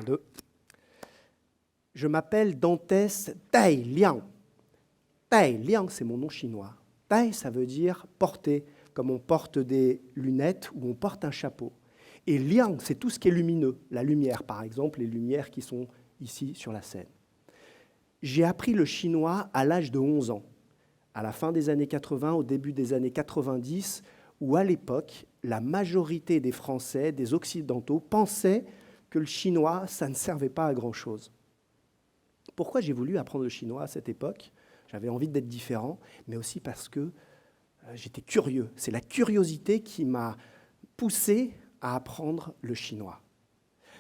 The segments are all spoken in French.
Un, deux. Je m'appelle Dantès Tai Liang. Tai Liang, c'est mon nom chinois. Tai, ça veut dire porter, comme on porte des lunettes ou on porte un chapeau. Et Liang, c'est tout ce qui est lumineux, la lumière, par exemple, les lumières qui sont ici sur la scène. J'ai appris le chinois à l'âge de 11 ans, à la fin des années 80, au début des années 90, où à l'époque, la majorité des Français, des Occidentaux, pensaient que le chinois, ça ne servait pas à grand-chose. Pourquoi j'ai voulu apprendre le chinois à cette époque? J'avais envie d'être différent, mais aussi parce que j'étais curieux. C'est la curiosité qui m'a poussé à apprendre le chinois.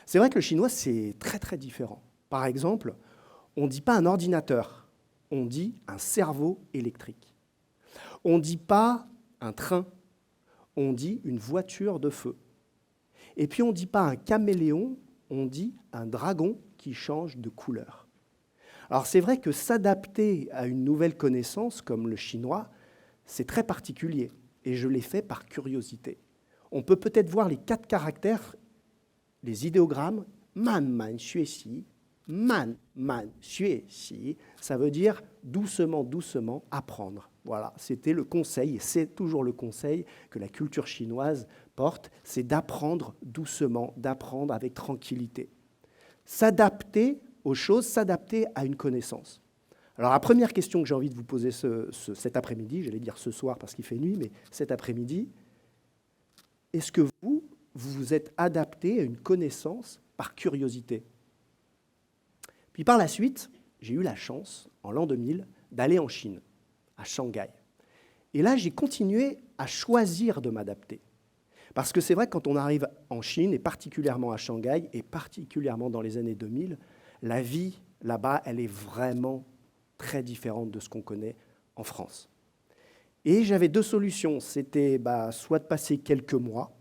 C'est vrai que le chinois, c'est très, très différent. Par exemple, on ne dit pas un ordinateur, on dit un cerveau électrique. On ne dit pas un train, on dit une voiture de feu. Et puis on ne dit pas un caméléon, on dit un dragon qui change de couleur. Alors c'est vrai que s'adapter à une nouvelle connaissance comme le chinois, c'est très particulier, et je l'ai fait par curiosité. On peut peut-être voir les 4 caractères, les idéogrammes, man, man, xue, xi, man, man, xue, xi, ça veut dire doucement, doucement, apprendre. Voilà, c'était le conseil, et c'est toujours le conseil que la culture chinoise porte, c'est d'apprendre doucement, d'apprendre avec tranquillité. S'adapter aux choses, s'adapter à une connaissance. Alors la première question que j'ai envie de vous poser cet après-midi, j'allais dire ce soir parce qu'il fait nuit, mais cet après-midi, est-ce que vous vous êtes adapté à une connaissance par curiosité? Puis par la suite, j'ai eu la chance, en l'an 2000, d'aller en Chine, à Shanghai. Et là, j'ai continué à choisir de m'adapter. Parce que c'est vrai que quand on arrive en Chine, et particulièrement à Shanghai, et particulièrement dans les années 2000, la vie là-bas, elle est vraiment très différente de ce qu'on connaît en France. Et j'avais 2 solutions. C'était soit de passer quelques mois,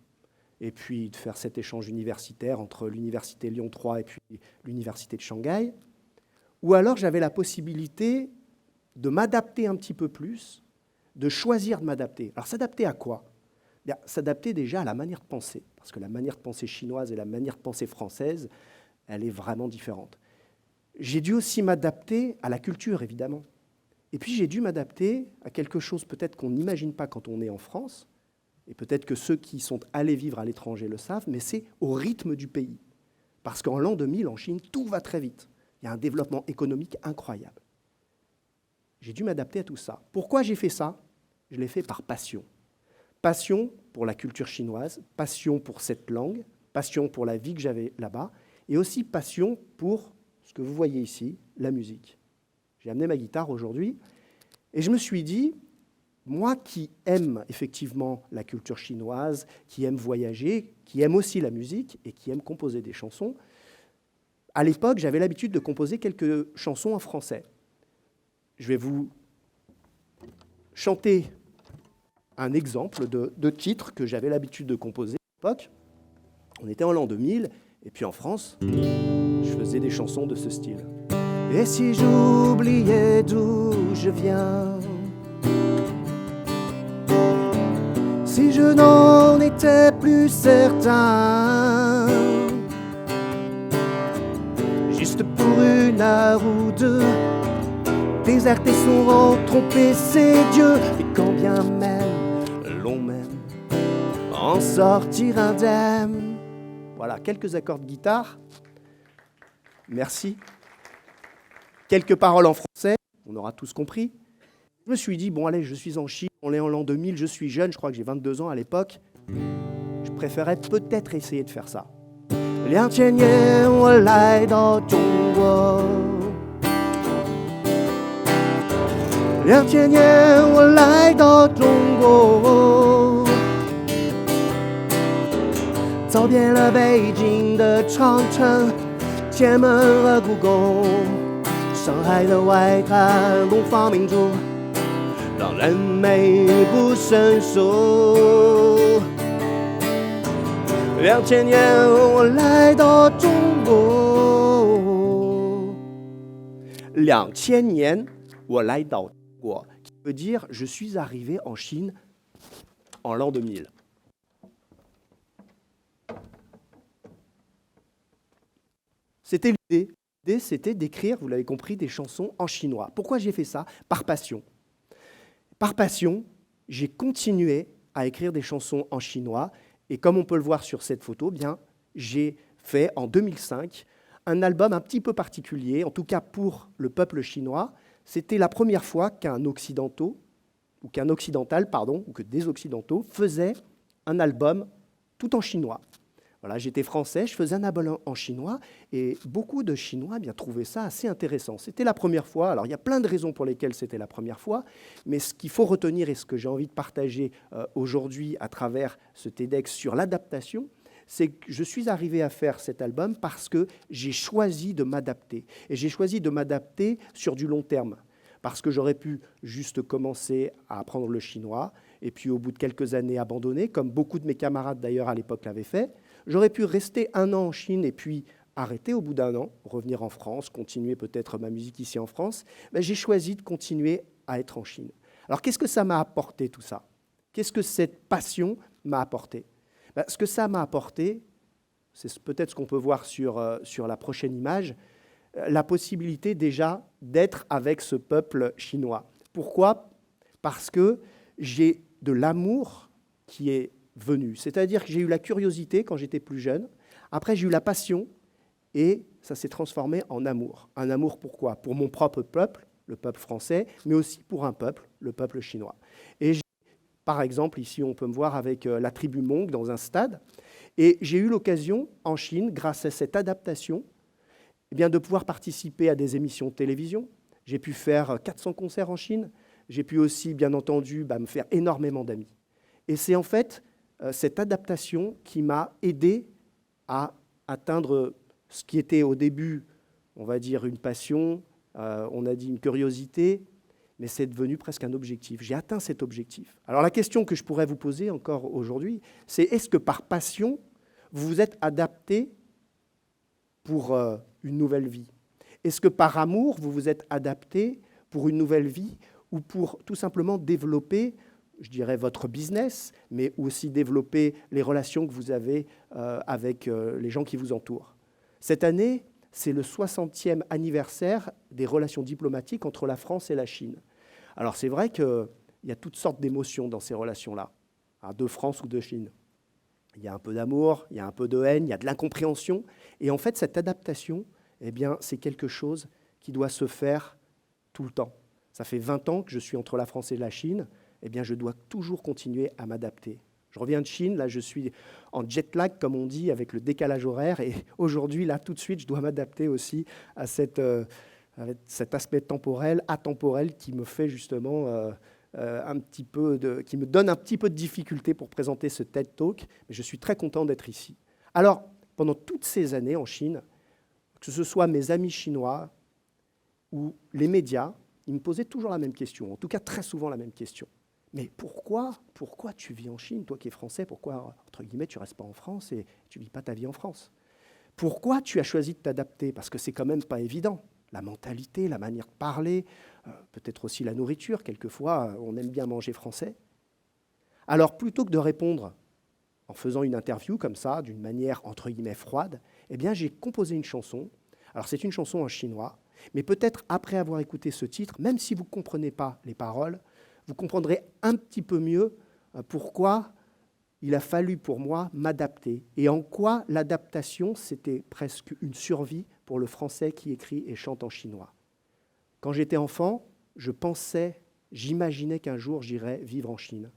et puis de faire cet échange universitaire entre l'université Lyon 3 et puis l'université de Shanghai, ou alors j'avais la possibilité de m'adapter un petit peu plus, de choisir de m'adapter. Alors s'adapter à quoi? S'adapter déjà à la manière de penser, parce que la manière de penser chinoise et la manière de penser française, elle est vraiment différente. J'ai dû aussi m'adapter à la culture, évidemment. Et puis j'ai dû m'adapter à quelque chose peut-être qu'on n'imagine pas quand on est en France, et peut-être que ceux qui sont allés vivre à l'étranger le savent, mais c'est au rythme du pays. Parce qu'en l'an 2000, en Chine, tout va très vite. Il y a un développement économique incroyable. J'ai dû m'adapter à tout ça. Pourquoi j'ai fait ça? Je l'ai fait par passion. Passion pour la culture chinoise, passion pour cette langue, passion pour la vie que j'avais là-bas, et aussi passion pour ce que vous voyez ici, la musique. J'ai amené ma guitare aujourd'hui, et je me suis dit, moi qui aime effectivement la culture chinoise, qui aime voyager, qui aime aussi la musique, et qui aime composer des chansons, à l'époque, j'avais l'habitude de composer quelques chansons en français. Je vais vous chanter un exemple de titre que j'avais l'habitude de composer à l'époque. On était en l'an 2000, et puis en France, je faisais des chansons de ce style. Et si j'oubliais d'où je viens, si je n'en étais plus certain, juste pour une heure ou deux, déserter son rang, tromper ses dieux, et quand bien même l'on m'aime, en sortir indemne. Voilà, quelques accords de guitare. Merci. Quelques paroles en français, on aura tous compris. Je me suis dit, bon allez, je suis en Chine, on est en l'an 2000, je suis jeune, je crois que j'ai 22 ans à l'époque. Je préférais peut-être essayer de faire ça. 2000年我来到中国2000年我来到中国走遍了北京的长城天安门和故宫上海的外滩东方明珠让人美不胜数2000年我来到中国2000年我来到中国 qui veut dire je suis arrivé en Chine en l'an 2000. C'était l'idée. L'idée, c'était d'écrire, vous l'avez compris, des chansons en chinois. Pourquoi j'ai fait ça? Par passion. Par passion, j'ai continué à écrire des chansons en chinois. Et comme on peut le voir sur cette photo, bien, j'ai fait en 2005 un album un petit peu particulier, en tout cas pour le peuple chinois. C'était la première fois qu'un occidental, ou que des occidentaux faisaient un album tout en chinois. Voilà, j'étais français, je faisais un album en chinois, et beaucoup de Chinois bien, trouvaient ça assez intéressant. C'était la première fois, alors il y a plein de raisons pour lesquelles c'était la première fois, mais ce qu'il faut retenir et ce que j'ai envie de partager aujourd'hui à travers ce TEDx sur l'adaptation, c'est que je suis arrivé à faire cet album parce que j'ai choisi de m'adapter. Et j'ai choisi de m'adapter sur du long terme, parce que j'aurais pu juste commencer à apprendre le chinois, et puis au bout de quelques années abandonner, comme beaucoup de mes camarades d'ailleurs à l'époque l'avaient fait. J'aurais pu rester 1 an en Chine et puis arrêter au bout d'1 an, revenir en France, continuer peut-être ma musique ici en France. Mais j'ai choisi de continuer à être en Chine. Alors qu'est-ce que ça m'a apporté tout ça? Qu'est-ce que cette passion m'a apporté? Ce que ça m'a apporté, c'est peut-être ce qu'on peut voir sur la prochaine image, la possibilité déjà d'être avec ce peuple chinois. Pourquoi? Parce que j'ai de l'amour qui est venu. C'est-à-dire que j'ai eu la curiosité quand j'étais plus jeune. Après, j'ai eu la passion et ça s'est transformé en amour. Un amour pourquoi? Pour mon propre peuple, le peuple français, mais aussi pour un peuple, le peuple chinois. Et par exemple, ici, on peut me voir avec la tribu Hmong dans un stade. Et j'ai eu l'occasion, en Chine, grâce à cette adaptation, eh bien, de pouvoir participer à des émissions de télévision. J'ai pu faire 400 concerts en Chine. J'ai pu aussi, bien entendu, me faire énormément d'amis. Et c'est en fait cette adaptation qui m'a aidé à atteindre ce qui était au début, on va dire, une passion, on a dit une curiosité, mais c'est devenu presque un objectif. J'ai atteint cet objectif. Alors la question que je pourrais vous poser encore aujourd'hui, c'est est-ce que par passion, vous vous êtes adapté pour une nouvelle vie? Est-ce que par amour, vous vous êtes adapté pour une nouvelle vie ou pour tout simplement développer, je dirais, votre business, mais aussi développer les relations que vous avez avec les gens qui vous entourent? Cette année, c'est le 60e anniversaire des relations diplomatiques entre la France et la Chine. Alors c'est vrai qu'il y a toutes sortes d'émotions dans ces relations-là, de France ou de Chine. Il y a un peu d'amour, il y a un peu de haine, il y a de l'incompréhension. Et en fait, cette adaptation, eh bien, c'est quelque chose qui doit se faire tout le temps. Ça fait 20 ans que je suis entre la France et la Chine. Eh bien, je dois toujours continuer à m'adapter. Je reviens de Chine, là, je suis en jet lag, comme on dit, avec le décalage horaire. Et aujourd'hui, là, tout de suite, je dois m'adapter aussi à cet aspect temporel, atemporel, qui me fait justement qui me donne un petit peu de difficulté pour présenter ce TED Talk. Mais je suis très content d'être ici. Alors, pendant toutes ces années en Chine, que ce soit mes amis chinois ou les médias, ils me posaient toujours la même question, en tout cas très souvent la même question. Mais pourquoi tu vis en Chine, toi qui es français, pourquoi, entre guillemets, tu ne restes pas en France et tu ne vis pas ta vie en France? Pourquoi tu as choisi de t'adapter? Parce que c'est quand même pas évident. La mentalité, la manière de parler, peut-être aussi la nourriture, quelquefois on aime bien manger français. Alors plutôt que de répondre en faisant une interview comme ça, d'une manière entre guillemets froide, eh bien j'ai composé une chanson. Alors c'est une chanson en chinois, mais peut-être après avoir écouté ce titre, même si vous ne comprenez pas les paroles, vous comprendrez un petit peu mieux pourquoi il a fallu pour moi m'adapter et en quoi l'adaptation, c'était presque une survie pour le français qui écrit et chante en chinois. Quand j'étais enfant, j'imaginais qu'un jour j'irais vivre en Chine.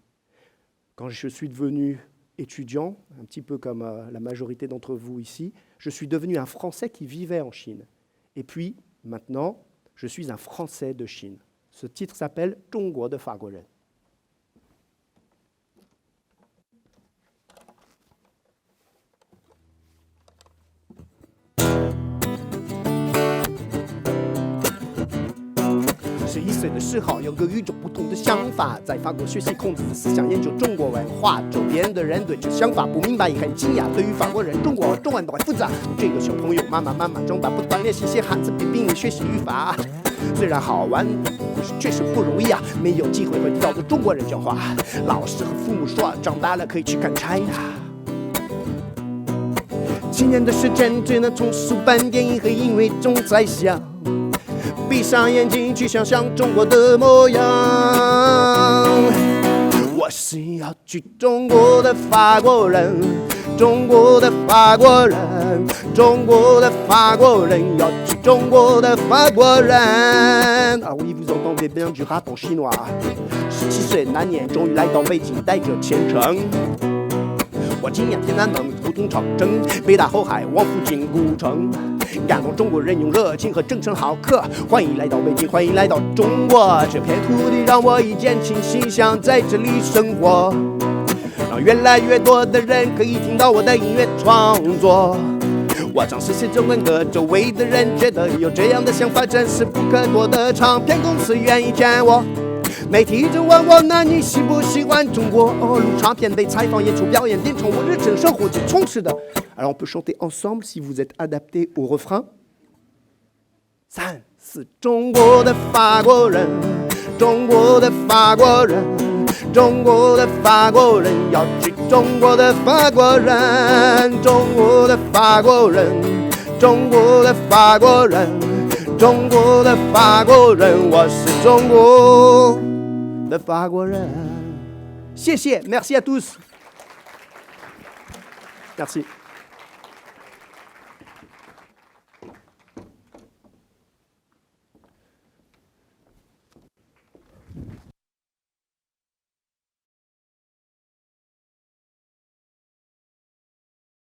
Quand je suis devenu étudiant, un petit peu comme la majorité d'entre vous ici, je suis devenu un Français qui vivait en Chine. Et puis, maintenant, je suis un Français de Chine. Ce titre s'appelle « 中国的法国人». 11岁的时候，有个与众不同的想法，在法国学习孔子的思想，研究中国文化。周边的人对这想法不明白，也很惊讶。对于法国人，中国中文都很复杂。这个小朋友慢慢长大，不断练习写汉字，比拼命学习语法。虽然好玩，确实不容易啊，没有机会和地道的中国人讲话。老师和父母说，长大了可以去看 China。7年的时间只能重塑半电影和音乐中在想，闭上眼睛去想象中国的模样。我是要去中国的法国人，中国的法国人，中国的法国人，要去中国的法国人。Ah oui, vous entendez bien du rap en chinois. 17岁那年，终于来到北京，带着虔诚。我经验天南门胡同长征，北大后海往附近古城，感动中国人用热情和真诚好客。欢迎来到北京，欢迎来到中国，这片土地让我一见倾心，想在这里生活，让越来越多的人可以听到我的音乐创作。我尝试写中文歌，周围的人觉得有这样的想法真是不可多得。唱片公司愿意见我，媒体就问我，那你喜不喜欢中国？录唱片得采访、演出、表演、点唱，我日常生活就充斥的。Alors on peut chanter ensemble si vous êtes adapté au refrain. 3、4，中国的法国人，中国的法国人，中国的法国人，要去中国的法国人，中国的法国人，中国的法国人，中国的法国人，我是中国的法国人。谢谢 ，Merci à tous， merci。